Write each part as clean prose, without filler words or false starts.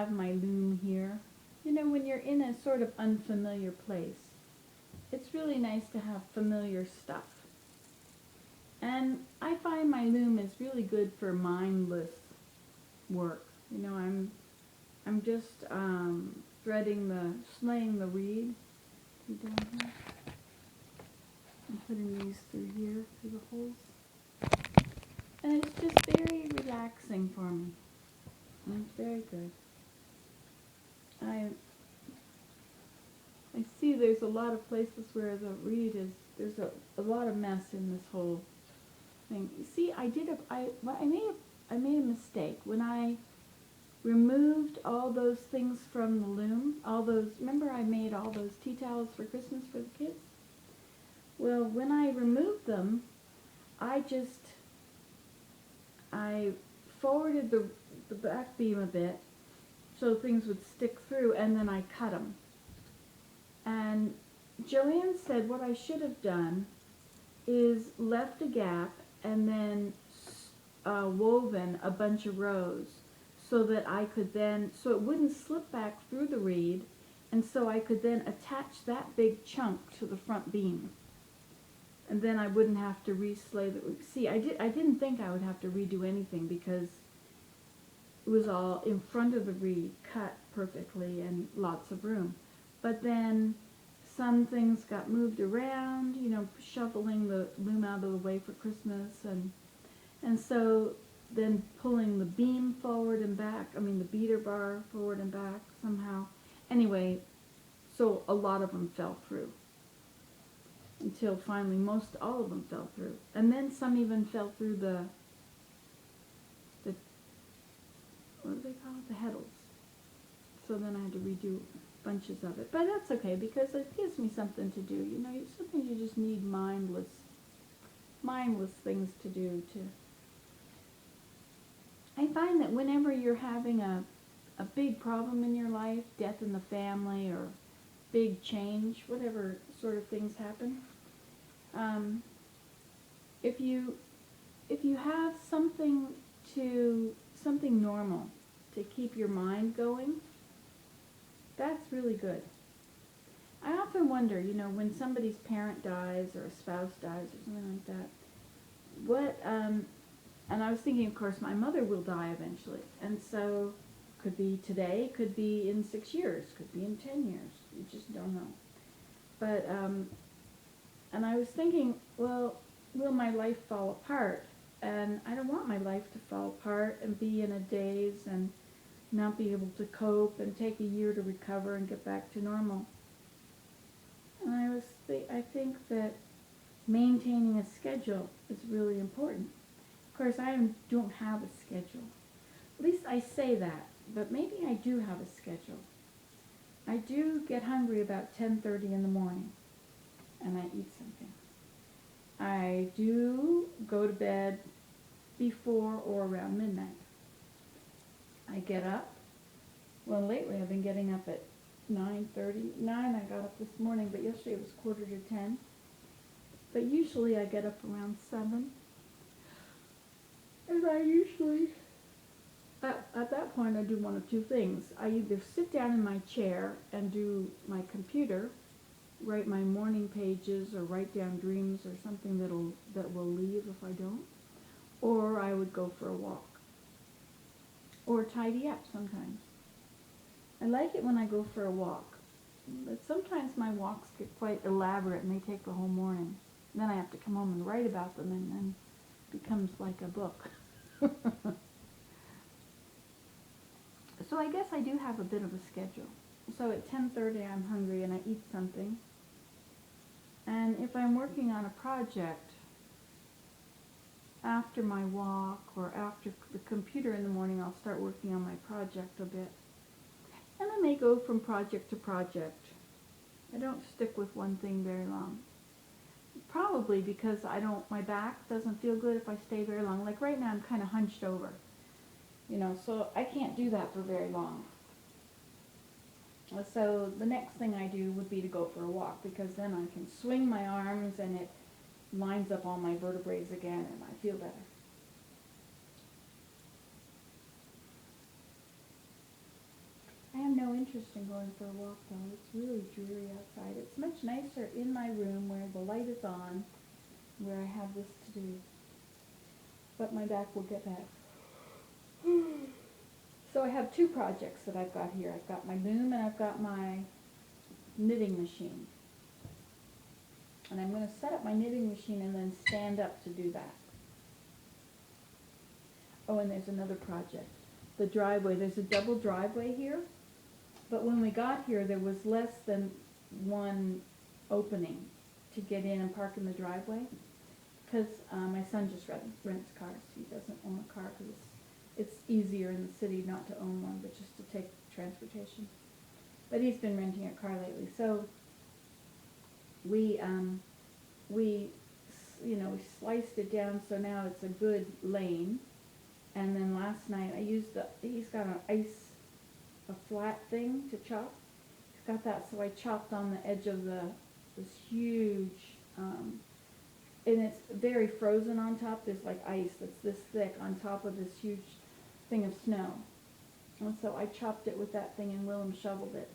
have my loom here. You know, when you're in a sort of unfamiliar place, it's really nice to have familiar stuff. And I find my loom is really good for mindless work. You know, I'm just slaying the reed. See down here? I'm putting these through here, through the holes. And it's just very relaxing for me. And it's very good. I see there's a lot of places where the reed is, there's a lot of mess in this whole thing. You see, I made a mistake. When I removed all those things from the loom, remember I made all those tea towels for Christmas for the kids? Well, when I removed them, I forwarded the back beam a bit so things would stick through, and then I cut them. And Joanne said what I should have done is left a gap and then woven a bunch of rows so that I could then, so it wouldn't slip back through the reed, and so I could then attach that big chunk to the front beam. And then I wouldn't have to reslay the, see, I didn't think I would have to redo anything because it was all in front of the reed, cut perfectly and lots of room. But then some things got moved around, you know, shoveling the loom out of the way for Christmas, and so then pulling the beam forward and back, the beater bar forward and back somehow. Anyway, so a lot of them fell through. Until finally all of them fell through. And then some even fell through the what do they call it? The heddles. So then I had to redo bunches of it. But that's okay because it gives me something to do. You know, sometimes you just need mindless things to do. I find that whenever you're having a big problem in your life, death in the family or big change, whatever sort of things happen, if you have something normal to keep your mind going, that's really good. I often wonder, you know, when somebody's parent dies or a spouse dies or something like that, and I was thinking, of course, my mother will die eventually, and so could be today, could be in 6 years, could be in 10 years, you just don't know. But, and I was thinking, well, will my life fall apart? And I don't want my life to fall apart and be in a daze and not be able to cope and take a year to recover and get back to normal. And I think that maintaining a schedule is really important. Of course, I don't have a schedule. At least I say that, but maybe I do have a schedule. I do get hungry about 10:30 in the morning, and I eat something. I do go to bed before or around midnight. I get up. Well, lately I've been getting up at 9:30. 9 I got up this morning, but yesterday it was 9:45. But usually I get up around 7. And I usually, at that point, I do one of two things. I either sit down in my chair and do my computer, write my morning pages or write down dreams or something that will leave if I don't, or I would go for a walk or tidy up sometimes. I like it when I go for a walk, but sometimes my walks get quite elaborate and they take the whole morning. And then I have to come home and write about them, and then it becomes like a book. So I guess I do have a bit of a schedule. So at 10:30 I'm hungry and I eat something. And if I'm working on a project, after my walk or after the computer in the morning, I'll start working on my project a bit. And I may go from project to project. I don't stick with one thing very long. Probably because my back doesn't feel good if I stay very long. Like right now I'm kind of hunched over, you know, so I can't do that for very long. So the next thing I do would be to go for a walk, because then I can swing my arms and it lines up all my vertebrae again and I feel better. suggesting going for a walk though. It's really dreary outside. It's much nicer in my room where the light is on, where I have this to do. But my back will get back. So I have two projects that I've got here. I've got my loom and I've got my knitting machine. And I'm going to set up my knitting machine and then stand up to do that. Oh, and there's another project. The driveway. There's a double driveway here. But when we got here, there was less than one opening to get in and park in the driveway. Because my son just rents cars. He doesn't own a car because it's easier in the city not to own one, but just to take transportation. But he's been renting a car lately. So we sliced it down so now it's a good lane. And then last night I used he's got a flat thing to chop. He's got that, so I chopped on the edge of this huge, and it's very frozen on top. There's like ice that's this thick on top of this huge thing of snow. And so I chopped it with that thing and Willem shoveled it.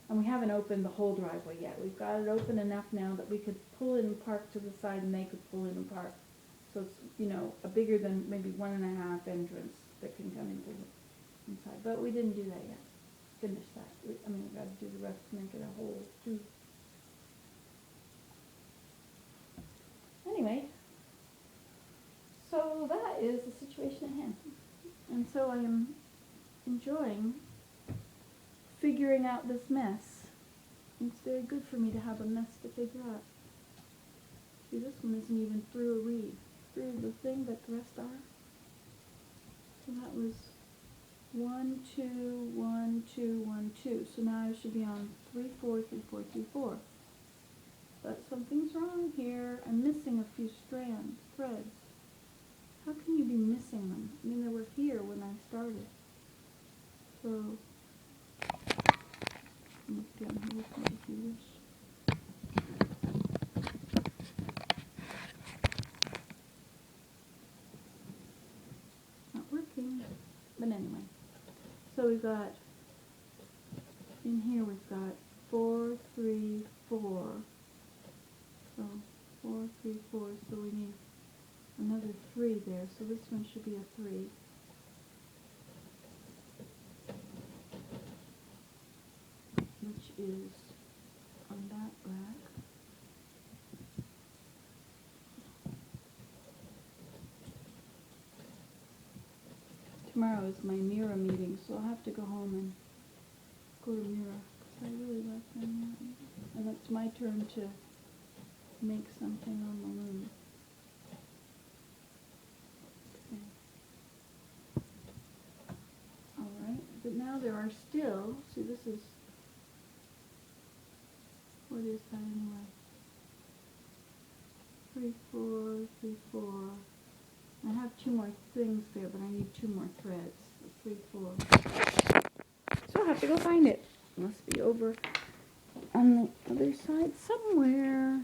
And we haven't opened the whole driveway yet. We've got it open enough now that we could pull in and park to the side and they could pull in and park. So it's, a bigger than maybe 1.5 entrance that can come into the inside. But we didn't do that yet. Finish that. We've got to do the rest to make it a whole too. Anyway, so that is the situation at hand. And so I am enjoying figuring out this mess. It's very good for me to have a mess to figure out. See, this one isn't even through a reed. Through the thing, but the rest are. So that was 1, 2, 1, 2, 1, 2. So now I should be on 3, 4, 3, 4, 3, 4. But something's wrong here. I'm missing a few threads. How can you be missing them? They were here when I started. So, look down here with me if you wish. Not working. But anyway. So we've got, in here we've got 4, 3, 4. So 4, 3, 4. So we need another 3 there. So this one should be a 3. Which is on that rack. Tomorrow is my Mira meeting, so I'll have to go home and go to Mira, because I really like my Mira meeting. And it's my turn to make something on the loom. Okay. Alright, but now there are still, see this is, what is that anyway? 3, 4, 3, 4. I have 2 more things there, but I need 2 more threads. 3, 4. So I'll have to go find it. It must be over on the other side somewhere.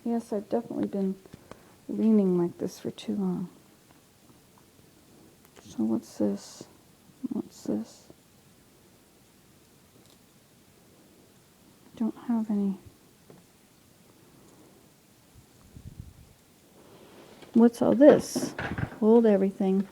Yes, I've definitely been leaning like this for too long. So what's this? What's this? Don't have any. What's all this? Hold everything.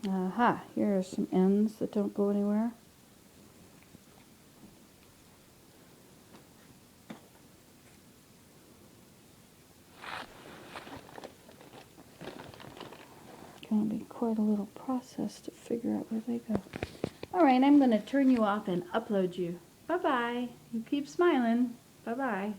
Aha, here are some ends that don't go anywhere. Going to be quite a little process to figure out where they go. Alright, I'm going to turn you off and upload you. Bye-bye. You keep smiling. Bye-bye.